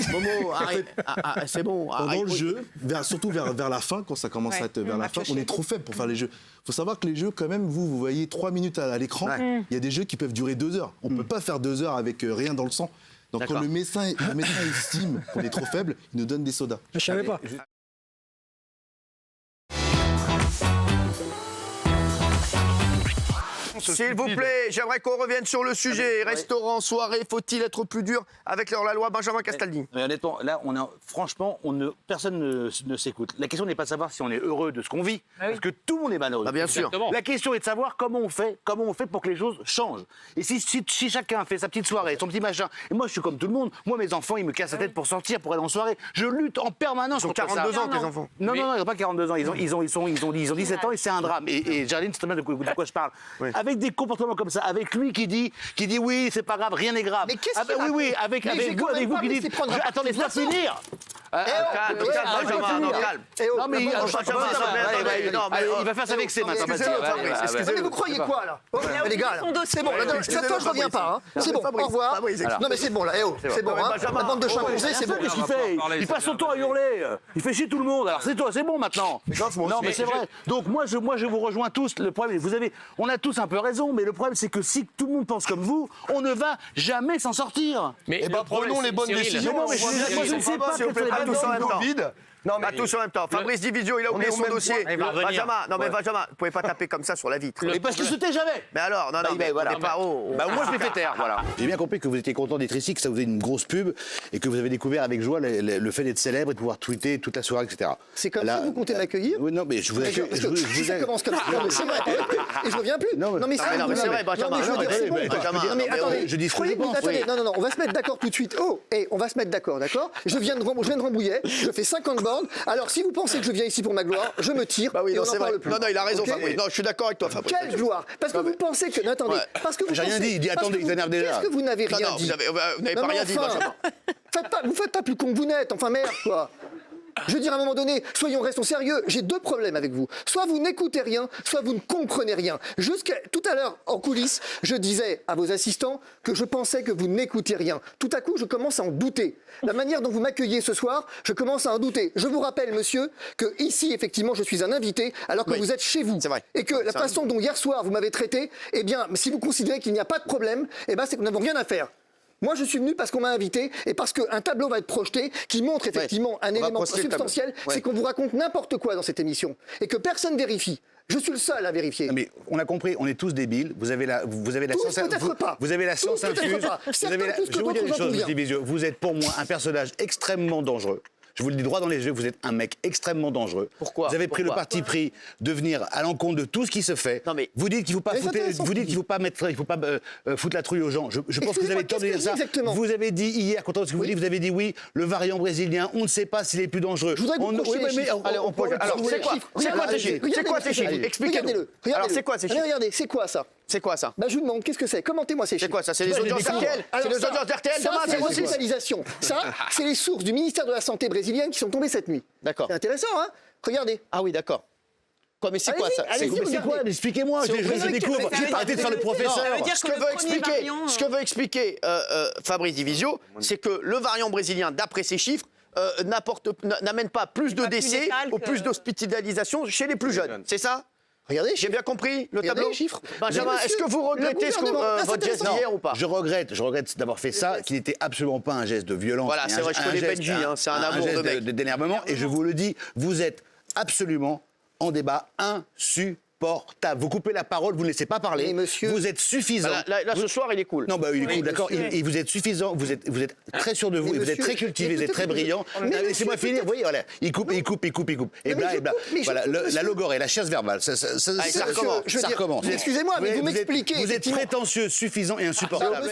Momo, arrête. C'est bon. Pendant le jeu, surtout vers la fin, quand ça commence à être vers la fin, on est trop faible pour faire les jeux. Il faut savoir que les jeux, quand même, vous voyez 3 minutes à l'écran. Il y a des jeux qui peuvent durer 2 heures. On ne peut pas faire 2 heures avec rien dans le sang. Donc quand le médecin estime qu'on est trop faible, il nous donne des sodas. Je savais pas. S'il vous plaît, j'aimerais qu'on revienne sur le sujet. Restaurant, soirée, faut-il être plus dur avec la loi? Benjamin Castaldi. Mais honnêtement, là, franchement, personne ne s'écoute. La question n'est pas de savoir si on est heureux de ce qu'on vit, parce que tout le monde est malheureux. Ah, bien sûr. La question est de savoir comment on fait pour que les choses changent. Et si chacun fait sa petite soirée, son petit machin, et moi je suis comme tout le monde, moi mes enfants ils me cassent la tête pour sortir, pour aller en soirée, je lutte en permanence contre ça. Ils ont 42 ans, tes enfants? Non, ils n'ont pas 42 ans, ils ont 17 ans et c'est un drame. Et Géraldine, c'est très bien de quoi je parle. Avec avec des comportements comme ça, avec lui qui dit oui, c'est pas grave, rien n'est grave. Mais qu'est-ce qu'il oui, avec vous qui dites attendez, laisse-moi finir. Calme, Benjamin, calme. Non, mais il va faire sa vexer maintenant. Mais vous croyez quoi, là les gars, c'est bon, j'attends, je reviens pas. C'est bon, au revoir. Non, mais c'est bon, là, c'est bon, la bande de chimpanzés, c'est bon. Qu'est-ce qu'il fait? Il passe son temps à hurler. Il fait chier tout le monde. Alors c'est bon maintenant. Non, mais c'est vrai. Donc moi, je vous rejoins tous. Le problème, on a tous un peu raison, mais le problème, c'est que si tout le monde pense comme vous, on ne va jamais s'en sortir. Mais prenons les bonnes décisions. Moi, je ne sais pas. Tous en même temps. Non, mais tous en même temps. Fabrice Divisio, il a oublié son dossier. Benjamin, non mais Benjamin, vous pouvez pas taper comme ça sur la vitre. Mais parce que je ne tais jamais. Mais alors, non, mais voilà. Moi, je l'ai fait taire, voilà. J'ai bien compris que vous étiez content d'être ici, que ça vous faisait une grosse pub et que vous avez découvert avec joie le fait d'être célèbre et de pouvoir tweeter toute la soirée, etc. C'est comme ça que vous comptez m'accueillir? Oui, non, mais je vous accueille. Ça commence comme ça. C'est vrai. Et je reviens plus. Non, mais c'est vrai, Benjamin. Non, mais attendez, je dis ce que je pense. Non, on va se mettre d'accord tout de suite. On va se mettre d'accord. Je viens de Rambouillet, je fais 50 bornes. Alors, si vous pensez que je viens ici pour ma gloire, je me tire. Bah oui, et non, on c'est en parle vrai. plus. Non, il a raison, Fabrice. Non, je suis d'accord avec toi, Fabrice. Quelle gloire? Parce que vous pensez que. Non, attendez. Parce que vous J'ai rien dit. Il dit attendez, il s'énerve déjà. Qu'est-ce que vous n'avez rien dit? Vous n'avez pas rien dit, Benjamin. Vous faites pas plus con que vous n'êtes. Enfin, merde, quoi. Je veux dire, à un moment donné, restons sérieux. J'ai deux problèmes avec vous. Soit vous n'écoutez rien, soit vous ne comprenez rien. Jusqu'à tout à l'heure, en coulisses, je disais à vos assistants que je pensais que vous n'écoutiez rien. Tout à coup, je commence à en douter. La manière dont vous m'accueillez ce soir, je commence à en douter. Je vous rappelle, monsieur, que ici, effectivement, je suis un invité, alors que vous êtes chez vous. C'est vrai. Et que la façon dont hier soir vous m'avez traité, eh bien, si vous considérez qu'il n'y a pas de problème, eh bien, c'est que nous n'avons rien à faire. Moi, je suis venu parce qu'on m'a invité et parce qu'un tableau va être projeté qui montre effectivement un élément substantiel, c'est qu'on vous raconte n'importe quoi dans cette émission et que personne vérifie. Je suis le seul à vérifier. Non, mais on a compris, on est tous débiles. Vous avez la science peut-être pas. Vous avez la science infuse. Je vais vous dire une chose, M. Divisio. Vous êtes pour moi un personnage extrêmement dangereux. Je vous le dis droit dans les yeux, vous êtes un mec extrêmement dangereux. Pourquoi? Vous avez pris le parti pris de venir à l'encontre de tout ce qui se fait. Non, mais vous dites qu'il ne faut pas foutre la trouille aux gens. Je pense que vous avez tort de dire ça. Exactement. Vous avez dit hier, quand on ce que vous dites, vous avez dit oui, le variant brésilien, on ne sait pas s'il est plus dangereux. Je voudrais que vous prochiez les chiffres. Alors, c'est quoi ces chiffres? C'est quoi ces chiffres? Expliquez-nous. Alors, c'est quoi ces chiffres? Regardez, c'est quoi ça? C'est quoi ça? Je vous demande, qu'est-ce que c'est? Commentez-moi ces chiffres. C'est quoi ça? C'est les audiences RTL? C'est les audiences RTL? Ça, c'est l'hospitalisation. Ça, c'est les sources du ministère de la Santé brésilienne qui sont tombées cette nuit. D'accord. C'est intéressant, hein? Regardez. Ah oui, d'accord. Quoi, mais c'est quoi ça? C'est quoi? Expliquez-moi. Je découvre. Arrêtez de faire le professeur. Ce que veut expliquer Fabrice Divisio, c'est que le variant brésilien, d'après ces chiffres, n'amène pas plus de décès ou plus d'hospitalisation chez les plus jeunes. C'est ça? Regardez, j'ai bien compris le tableau. Les chiffres. Benjamin, est-ce que vous regrettez votre geste d'hier ou pas? Je regrette d'avoir fait ça, qui n'était absolument pas un geste de violence. Voilà, c'est vrai, je connais Benji, c'est un amour de mec. D'énervement, et je vous le dis, vous êtes absolument en débat insuportable. Vous coupez la parole, vous ne laissez pas parler. Monsieur... Vous êtes suffisant. Là, ce soir, il est cool. Non, il est cool, d'accord. Et vous êtes suffisant, vous êtes très sûr de vous, et vous êtes très cultivé, vous êtes très brillant. Laissez-moi finir. Vous voyez, voilà, il coupe. Et bla, et bla. Voilà, la logorée, la chasse verbale, ça recommence. Excusez-moi, mais vous m'expliquez. Vous êtes prétentieux, suffisant et insupportable.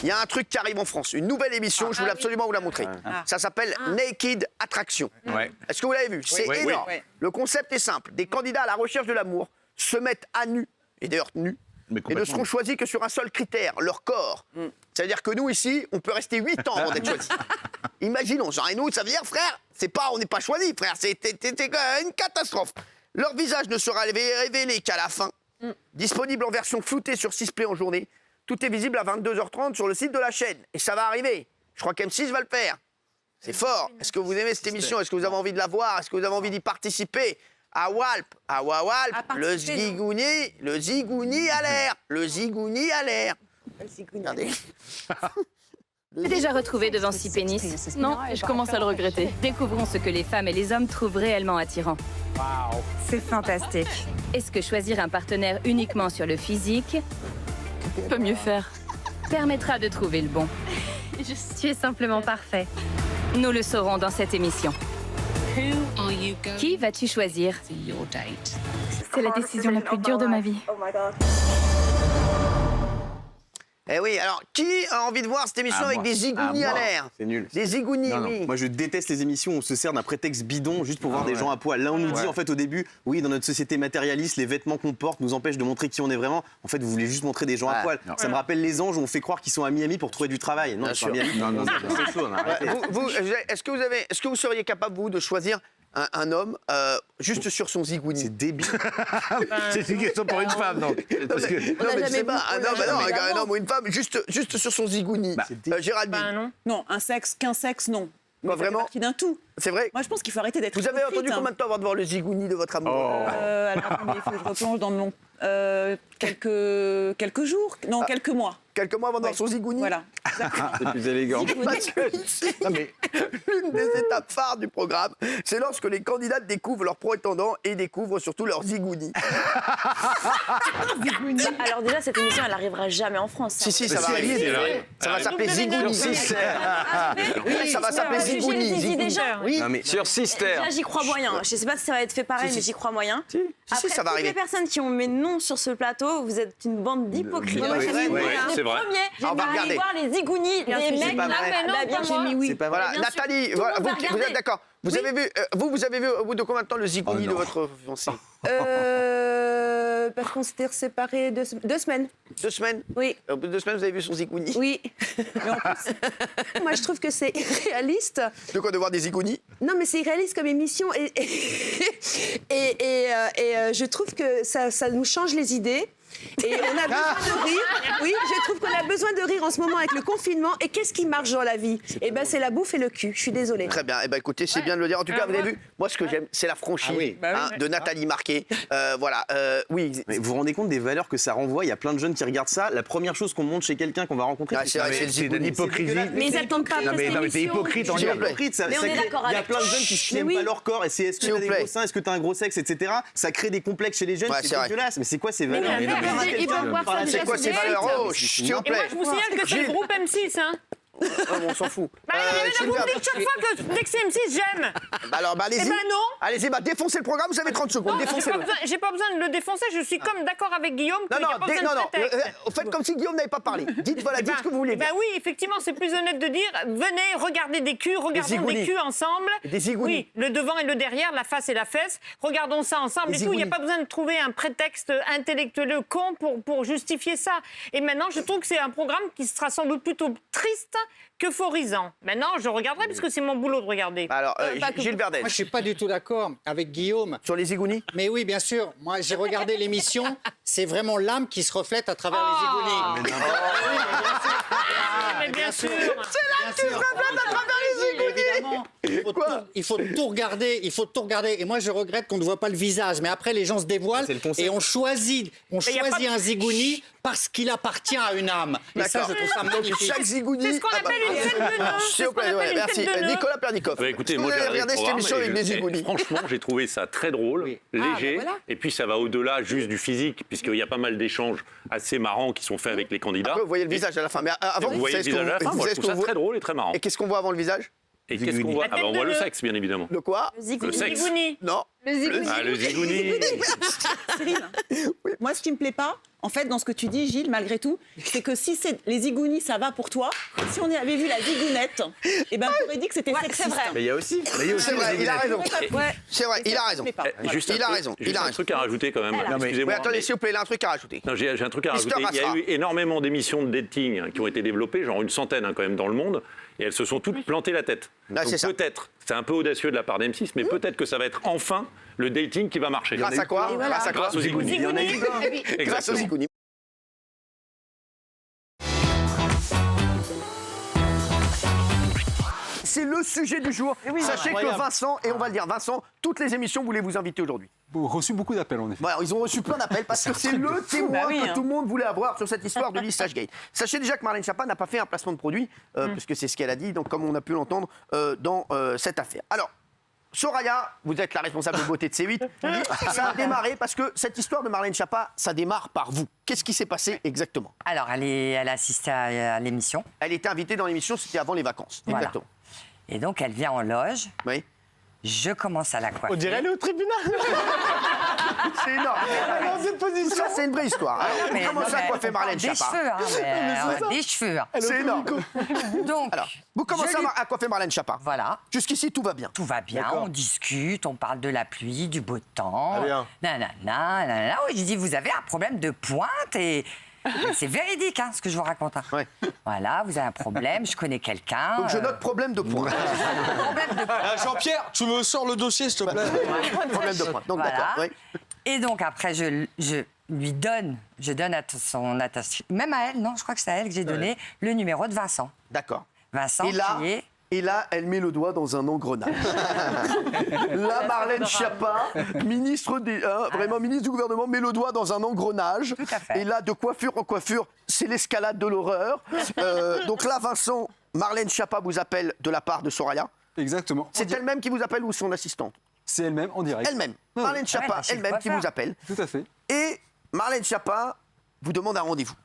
Il y a un truc qui arrive en France, une nouvelle émission, je voulais absolument vous la montrer. Ça s'appelle Naked Attraction. Est-ce que vous l'avez vu? C'est énorme. Le concept est simple. Des candidats à la recherche de l'amour se mettent à nu, et d'ailleurs nus, et ne seront choisis que sur un seul critère, leur corps. C'est-à-dire que nous, ici, on peut rester 8 ans avant d'être choisis. Imaginons, genre, et nous, ça veut dire, frère, on n'est pas choisis, frère, c'est une catastrophe. Leur visage ne sera révélé qu'à la fin, disponible en version floutée sur 6play en journée. Tout est visible à 22h30 sur le site de la chaîne. Et ça va arriver. Je crois qu'M6 va le faire. C'est fort. Est-ce que vous aimez cette émission? Est-ce que vous avez envie de la voir? Est-ce que vous avez envie d'y participer? À Walp, le zigouni à l'air. Le zigouni à l'air. Regardez. J'ai déjà retrouvé devant 6 pénis. Non, je commence à le regretter. Découvrons ce que les femmes et les hommes trouvent réellement attirant. Waouh, c'est fantastique. Est-ce que choisir un partenaire uniquement sur le physique peut mieux faire? Permettra de trouver le bon. Tu es simplement parfait. Nous le saurons dans cette émission. Qui vas-tu choisir? C'est la décision la plus dure de ma vie. Eh oui, alors qui a envie de voir cette émission avec des zigounis à l'air? C'est nul. Des zigounis, oui. Moi, je déteste les émissions où on se sert d'un prétexte bidon juste pour voir des gens à poil. Là, on nous dit en fait au début, oui, dans notre société matérialiste, les vêtements qu'on porte nous empêchent de montrer qui on est vraiment. En fait, vous voulez juste montrer des gens à poil. Ça me rappelle les anges où on fait croire qu'ils sont à Miami pour trouver du travail. Non, ils sont à Miami. Non, c'est chaud. Est-ce que vous seriez capable, vous, de choisir un homme juste sur son zigouni? C'est débile. C'est une question pour une femme, donc. Parce que, non, mais je sais pas, un homme ou une femme juste sur son zigouni. Géraldine. Non, qu'un sexe, non. Pas vraiment. Partie d'un tout. C'est vrai. Moi, je pense qu'il faut arrêter d'être. Vous avez entendu combien de temps avant de voir le zigouni de votre amour? Alors, il faut que je replonge dans mon quelques jours, non, quelques mois. Quelques mois avant de voir son zigouni. Voilà. C'est plus élégant. Parce que ici, l'une des étapes phares du programme, c'est lorsque les candidats découvrent leurs prétendants et découvrent surtout leur zigouni. Alors déjà, cette émission, elle n'arrivera jamais en France. Si, ça va arriver. Ça va s'appeler Zigouni. Ça va s'appeler Zigouni. Oui. Sur Sister. Déjà, j'y crois moyen. Je ne sais pas si ça va être fait pareil, mais j'y crois moyen. Si, ça va arriver. Les personnes qui ont mis non sur ce plateau, vous êtes une bande d'hypocrites. C'est vrai. On va aller voir les zigounis des mecs là, bien j'ai mis oui. Voilà, Nathalie, vous êtes d'accord? Vous avez vu au bout de combien de temps le zigouni de votre fiancé? Parce qu'on s'était séparés 2 semaines. 2 semaines? Oui. Au bout de 2 semaines, vous avez vu son zigouni? Oui. Mais en plus, moi, je trouve que c'est irréaliste. De quoi, de voir des zigounis? Non, mais c'est irréaliste comme émission. Et je trouve que ça nous change les idées. Et on a besoin de rire. Oui, je trouve qu'on a besoin de rire en ce moment avec le confinement. Et qu'est-ce qui marche dans la vie? Eh ben, c'est la bouffe et le cul. Je suis désolée. Très bien. Eh ben, écoutez, c'est bien de le dire. En tout cas, vous avez vu, moi, ce que j'aime, c'est la franchise de Nathalie Marquet. Voilà. Oui. Mais vous vous rendez compte des valeurs que ça renvoie? Il y a plein de jeunes qui regardent ça. La première chose qu'on montre chez quelqu'un qu'on va rencontrer, c'est de l'hypocrisie. Mais ils attendent pas. Non, mais t'es hypocrite en disant. Mais on est d'accord avec. Il y a plein de jeunes qui n'aiment pas leur corps. Et c'est est-ce que t'as des gros seins, est-ce que t'as un gros sexe, etc. Ça crée des complexes chez les jeunes. C'est dégueulasse. Mais c'est quoi ces valeurs? C'est quoi ces valeurs? Oh, s'il vous plaît. Moi, je vous signale que c'est le groupe M6, hein. On s'en fout. Vous me dites chaque fois que dès que c'est M6, j'aime. Alors, allez-y. Eh ben non. Allez-y, défoncez le programme, vous avez 30 secondes. Défoncez-le. J'ai pas besoin de le défoncer, je suis comme d'accord avec Guillaume. Non. Faites comme si Guillaume n'avait pas parlé. Dites ce que vous voulez dire. Oui, effectivement, c'est plus honnête de dire venez, regardez des culs, regardons des culs ensemble. Des zigounis. Oui, le devant et le derrière, la face et la fesse. Regardons ça ensemble et tout. Il n'y a pas besoin de trouver un prétexte intellectuel con pour justifier ça. Et maintenant, je trouve que c'est un programme qui sera sans doute plutôt triste qu'euphorisant. Maintenant, je regarderai parce que c'est mon boulot de regarder. Alors, Gilles Verdez. Moi, je suis pas du tout d'accord avec Guillaume. Sur les zigounis? Mais oui, bien sûr. Moi, j'ai regardé l'émission. C'est vraiment l'âme qui se reflète à travers les zigounis. Mais bien sûr. C'est l'âme qui se reflète à travers les zigounis. Évidemment. Il faut tout regarder. Il faut tout regarder. Et moi, je regrette qu'on ne voit pas le visage. Mais après, les gens se dévoilent et on choisit un zigouni parce qu'il appartient à une âme. Et ça, je trouve ça magnifique. Chaque zigouni. C'est ce qu'on appelle une tête de nœud. S'il vous plaît, merci. Nicolas Pernicoff. Écoutez, moi, j'ai regardé cette émission avec des zigounis. Franchement, j'ai trouvé ça très drôle, léger. Et puis, ça va au-delà juste du physique, puisqu'il y a pas mal d'échanges assez marrants qui sont faits avec les candidats. Vous voyez le visage à la fin. Mais avant, vous voyez le visage à la fin. Moi, je trouve ça très drôle et très marrant. Et qu'est-ce qu'on voit avant le visage? Et qu'est-ce qu'on voit? On voit le sexe, bien évidemment. Le quoi? Le sexe. Non. Le zigouni. Ah, le zigouni. Cyril, moi, ce qui me plaît pas, en fait, dans ce que tu dis, Gilles, malgré tout, c'est que si c'est les zigounis, ça va pour toi. Si on avait vu la zigounette, eh ben, on aurait dit que c'était sexiste. C'est vrai. Mais il y a aussi. C'est vrai, il a raison. C'est vrai, il a raison. Juste il a raison. Juste un truc à rajouter quand même. Excusez-moi. Attendez, s'il vous plaît, il a un truc à rajouter. Non, j'ai un truc à rajouter. Il y a eu énormément d'émissions de dating qui ont été développées, genre une centaine quand même dans le monde, et elles se sont toutes plantées la tête. Donc peut-être, c'est un peu audacieux de la part d'M6, mais peut-être que ça va être enfin le dating qui va marcher. Grâce à quoi? Grâce aux zigounis. Grâce aux zigounis. C'est le sujet du jour. Sachez que Vincent, et on va le dire, Vincent, toutes les émissions voulaient vous inviter aujourd'hui. Reçu beaucoup d'appels en effet. Voilà, ils ont reçu plein d'appels parce que c'est le témoin que tout le monde voulait avoir sur cette histoire de Lissage Gate. Sachez déjà que Marlène Schiappa n'a pas fait un placement de produit, puisque c'est ce qu'elle a dit, donc comme on a pu l'entendre dans cette affaire. Alors, Soraya, vous êtes la responsable de beauté de C8. Ça a démarré parce que cette histoire de Marlène Schiappa, ça démarre par vous. Qu'est-ce qui s'est passé exactement? Alors, elle a assisté à l'émission. Elle était invitée dans l'émission, c'était avant les vacances. Voilà. Exactement. Et donc, elle vient en loge. Oui. Je commence à la coiffer. On dirait aller au tribunal. C'est énorme. Alors, cette position. Ça, c'est une vraie histoire. Alors, Mais comment non, ça mais coiffer Marlène des Schiappa cheveux, hein, des cheveux. C'est énorme. Donc, alors, vous commencez à coiffer Marlène Schiappa. Voilà. Jusqu'ici, tout va bien. Tout va bien, on discute, on parle de la pluie, du beau temps. Ah bien. Nanana. Oui, je dis, vous avez un problème de pointe et c'est véridique, hein, ce que je vous raconte. Hein. Ouais. Voilà, vous avez un problème, je connais quelqu'un. Donc, je note problème de pointe. Jean-Pierre, tu me sors le dossier, s'il te plaît. Problème de pointe. Donc, Voilà. d'accord. Oui. Et donc, après, je lui donne, à son attaché, même à elle, non, je crois que c'est à elle que j'ai donné le numéro de Vincent. D'accord. Vincent, Et là, elle met le doigt dans un engrenage. Là, Marlène Schiappa, ministre du gouvernement, met le doigt dans un engrenage. Tout à fait. Et là, de coiffure en coiffure, c'est l'escalade de l'horreur. Donc là, Vincent, Marlène Schiappa vous appelle de la part de Soraya. Exactement. C'est elle-même qui vous appelle ou son assistante? C'est elle-même en direct. Elle-même. Marlène Schiappa, elle-même qui vous appelle. Tout à fait. Et Marlène Schiappa vous demande un rendez-vous.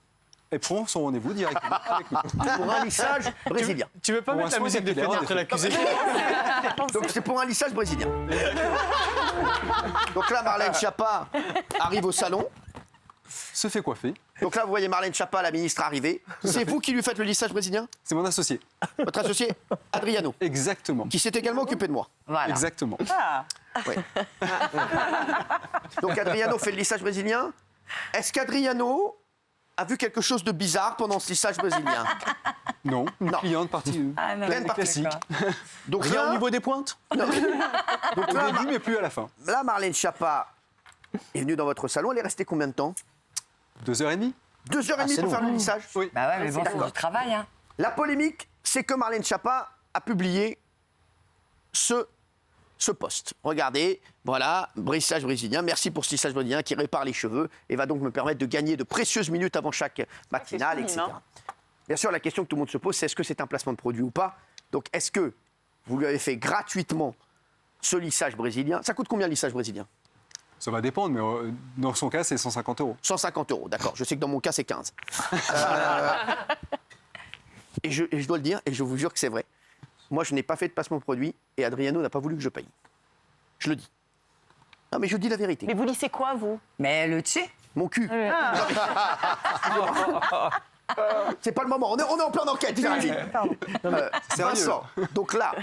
Elle prend son rendez-vous directement avec nous. Pour un lissage brésilien. Tu veux pas mettre la musique de Fédère après l'accusé? Donc c'est pour un lissage brésilien. Donc là, Marlène Schiappa arrive au salon. Se fait coiffer. Donc là, vous voyez Marlène Schiappa, la ministre, arriver. C'est vous qui lui faites le lissage brésilien? C'est mon associé. Votre associé Adriano. Exactement. Qui s'est également occupé de moi. Voilà. Exactement. Oui. Donc Adriano fait le lissage brésilien. Est-ce qu'Adriano a vu quelque chose de bizarre pendant ce lissage brésilien? Non, une cliente partie pleine classique. Donc Rien là, au niveau des pointes? Non. Donc Au là, début, mais plus à la fin. là, Marlène Schiappa est venue dans votre salon. Elle est restée combien de temps? 2h30. 2h30 pour faire le lissage? Oui. Bah ouais, mais bon, D'accord. faut du travail, hein. La polémique, c'est que Marlène Schiappa a publié ce post. Regardez, voilà, lissage brésilien. Merci pour ce lissage brésilien qui répare les cheveux et va donc me permettre de gagner de précieuses minutes avant chaque matinale, etc. Bien sûr, la question que tout le monde se pose, c'est est-ce que c'est un placement de produit ou pas? Donc, est-ce que vous lui avez fait gratuitement ce lissage brésilien? Ça coûte combien le lissage brésilien? Ça va dépendre, mais dans son cas, c'est 150 €. 150 €, d'accord. Je sais que dans mon cas, c'est 15. Et je dois le dire, et je vous jure que c'est vrai. Moi, je n'ai pas fait de placement de produit et Adriano n'a pas voulu que je paye. Je le dis. Non, mais je dis la vérité. Mais vous lissez quoi, vous? Mais le dessus. Mon cul. C'est pas le moment. On est en plein enquête, Géraldine. Vincent, donc là,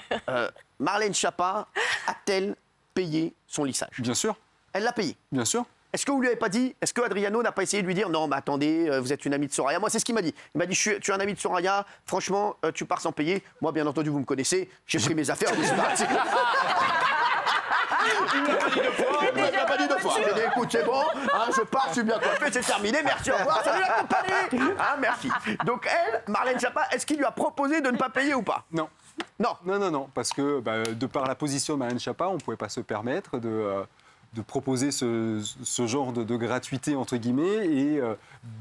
Marlène Schiappa a-t-elle payé son lissage? Bien sûr. Elle l'a payé? Bien sûr. Est-ce que vous lui avez pas dit, est-ce que Adriano n'a pas essayé de lui dire non, mais attendez, vous êtes une amie de Soraya? Moi, c'est ce qu'il m'a dit. Il m'a dit, tu es un ami de Soraya, franchement, tu pars sans payer. Moi, bien entendu, vous me connaissez, j'ai pris mes affaires, je suis parti. Il ne l'a pas dit deux fois. Il m'a dit, écoute, c'est bon, hein, je pars, je suis bien coiffé, c'est terminé, merci, au revoir, salut la compagnie. Hein, merci. Donc elle, Marlène Schiappa, est-ce qu'il lui a proposé de ne pas payer ou pas? Non. Non. Non, parce que de par la position de Marlène Schiappa, on ne pouvait pas se permettre de proposer ce genre de gratuité, entre guillemets, et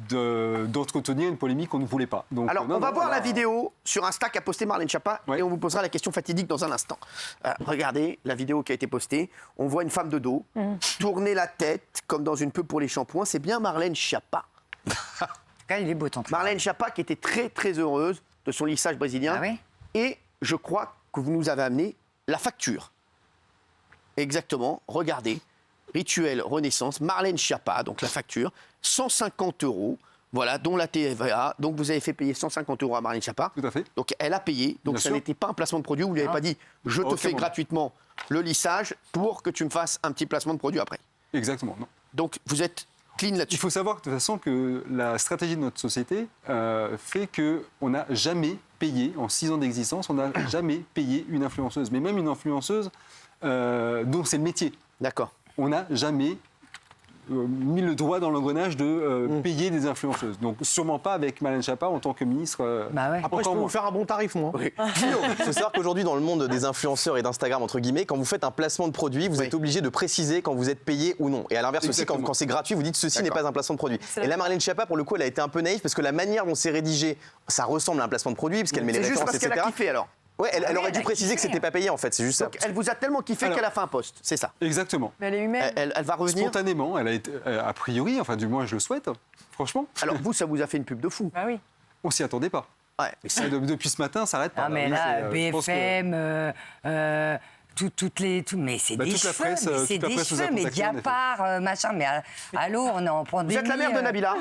d'entretenir une polémique qu'on ne voulait pas. Donc, alors, on va voir la vidéo sur Insta qu'a posté Marlène Schiappa et on vous posera la question fatidique dans un instant. Regardez la vidéo qui a été postée. On voit une femme de dos tourner la tête comme dans une pub pour les shampoings. C'est bien Marlène Schiappa. Il est beau, ton Marlène Schiappa qui était très, très heureuse de son lissage brésilien. Ah oui? Et je crois que vous nous avez amené la facture. Exactement. Regardez. Rituel Renaissance, Marlène Schiappa, donc la facture, 150 €, voilà, dont la TVA. Donc vous avez fait payer 150 € à Marlène Schiappa. Tout à fait. Donc elle a payé. Donc Bien ça sûr. n'était pas un placement de produit. Vous ne lui avez pas dit, je te fais gratuitement le lissage pour que tu me fasses un petit placement de produit après. Exactement, non. Donc vous êtes clean là-dessus. Il faut savoir de toute façon que la stratégie de notre société fait qu'on n'a jamais payé, en 6 ans d'existence, on n'a jamais payé une influenceuse. Mais même une influenceuse dont c'est le métier. D'accord. On n'a jamais mis le doigt dans l'engrenage de payer des influenceuses. Donc sûrement pas avec Marlène Schiappa en tant que ministre. Après, je peux vous faire un bon tarif, moi. Il faut savoir qu'aujourd'hui, dans le monde des influenceurs et d'Instagram, entre guillemets, quand vous faites un placement de produit, vous êtes obligé de préciser quand vous êtes payé ou non. Et à l'inverse aussi, quand c'est gratuit, vous dites ceci n'est pas un placement de produit. Et là, Marlène Schiappa, pour le coup, elle a été un peu naïve parce que la manière dont c'est rédigé, ça ressemble à un placement de produit, parce qu'elle met les références, etc. C'est juste parce qu'elle a kiffé alors. Ouais, elle aurait dû préciser que c'était pas payé en fait, c'est juste ça. Donc elle vous a tellement kiffé qu'elle a fait un post, c'est ça? Exactement. Mais elle est humaine. Elle va revenir. Spontanément, elle a été, a priori, enfin du moins je le souhaite, franchement. Alors vous, ça vous a fait une pub de fou. Ah oui. On s'y attendait pas. Ouais, mais depuis ce matin, ça n'arrête pas. Ah mais là, BFM, mais c'est Bah, des toute la cheveux, presse, mais toute c'est la des presse vous a cheveux, mais contacté, en effet. Diapar, machin, mais allô, on est en pandémie. Vous êtes la mère de Nabila.